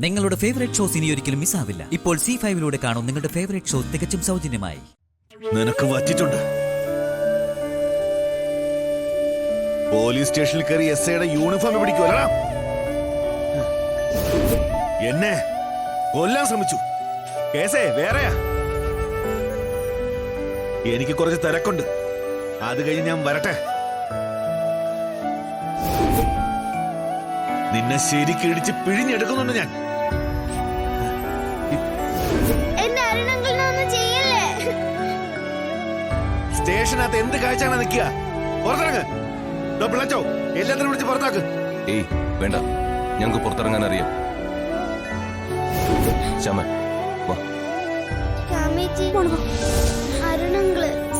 നിങ്ങളുടെ favourite shows ഇനി ഒരിക്കലും മിസ്സാവില്ല. ഇപ്പോൾ C5 കാണും നിങ്ങളുടെ ഫേവറേറ്റ് ഷോ തികച്ചും സൗജന്യമായി. നിനക്ക് വറ്റിട്ടുണ്ട്. പോലീസ് സ്റ്റേഷനിൽ കയറി SIയുടെ യൂണിഫോം പിടിക്കുമല്ലടാ. എന്നെ കൊല്ലാൻ ശ്രമിച്ചു. കേസേ വേറെയാ. എനിക്ക് കുറച്ച് തിരക്കുണ്ട്, അത് കഴിഞ്ഞ് ഞാൻ വരട്ടെ. നിന്നെ ശരിക്ക് ഇടിച്ച് പിഴിഞ്ഞെടുക്കുന്നുണ്ട് ഞാൻ. സ്റ്റേഷനകത്ത് എന്ത് കാഴ്ചയാണ് നിൽക്കുക? പുറത്തിറങ്ങ്. പിള്ളച്ചോ എല്ലാത്തിനും വിളിച്ച് പുറത്താക്ക്. ഏയ് വേണ്ട, ഞങ്ങൾക്ക് പുറത്തിറങ്ങാൻ അറിയാം. ശ്യാമൻ വാ.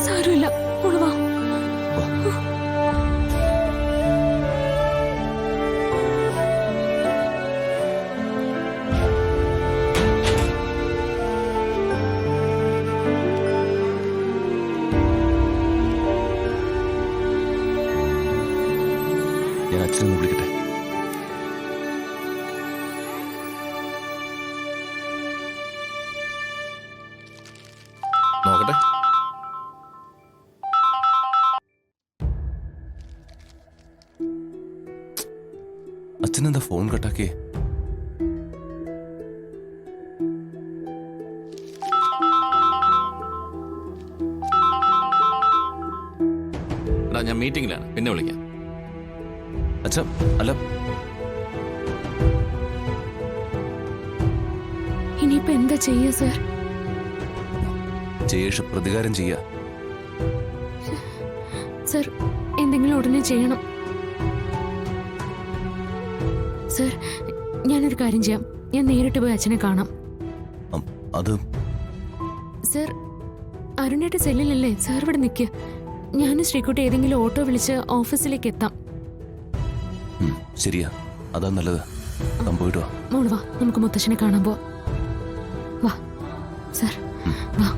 സാരമില്ല, വാ. ഞാൻ അച്ഛനൊന്ന് വിളിക്കട്ടെ. നോക്കട്ടെ. അച്ഛനെന്താ ഫോൺ കട്ടാക്കിയേ? ഞാൻ മീറ്റിംഗിലാണ്, പിന്നെ വിളിക്കാം. അച്ഛാ അല്ല, ഇനിയിപ്പോ എന്താ ചെയ്യാ സർ? ജയേഷ് പ്രതികാരം ചെയ്യാ. സർ എന്തെങ്കിലും ഉടനെ ചെയ്യണം. സർ ഞാനൊരു കാര്യം ചെയ്യാം, ഞാൻ നേരിട്ട് പോയി അച്ഛനെ കാണാം. അത് സർ അരുണേട്ട സെല്ലിലല്ലേ സാർ? ഇവിടെ നിൽക്കുക, ഞാനും ശ്രീകുട്ടി ഏതെങ്കിലും ഓട്ടോ വിളിച്ച് ഓഫീസിലേക്ക് എത്താം. ശരിയാ, അതാ നല്ലത്. പോയിട്ട് വാ. മോള് വാ, നമുക്ക് മുത്തശ്ശനെ കാണാൻ പോവാം. വാ സർ, വാ.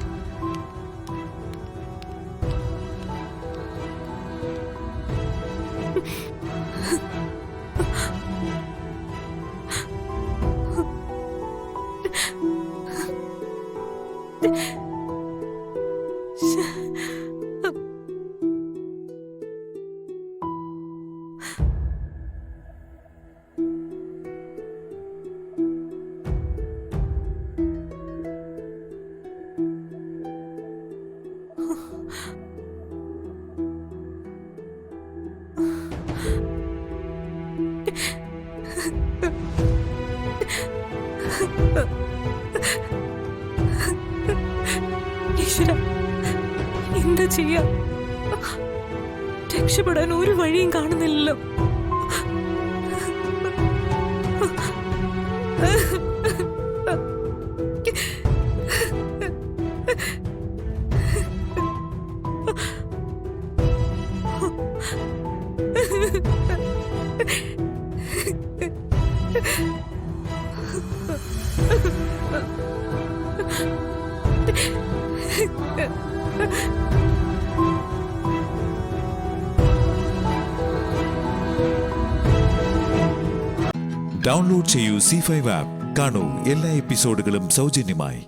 ഈശ്വര, എന്താ ചെയ്യാ? രക്ഷപ്പെടാൻ ഒരു വഴിയും കാണുന്നില്ലല്ലോ. ഡൗൺലോഡ് ചെയ്യൂ C5 ആപ്പ്. കാണൂ എല്ലാ എപ്പിസോഡുകളും സൗജന്യമായി.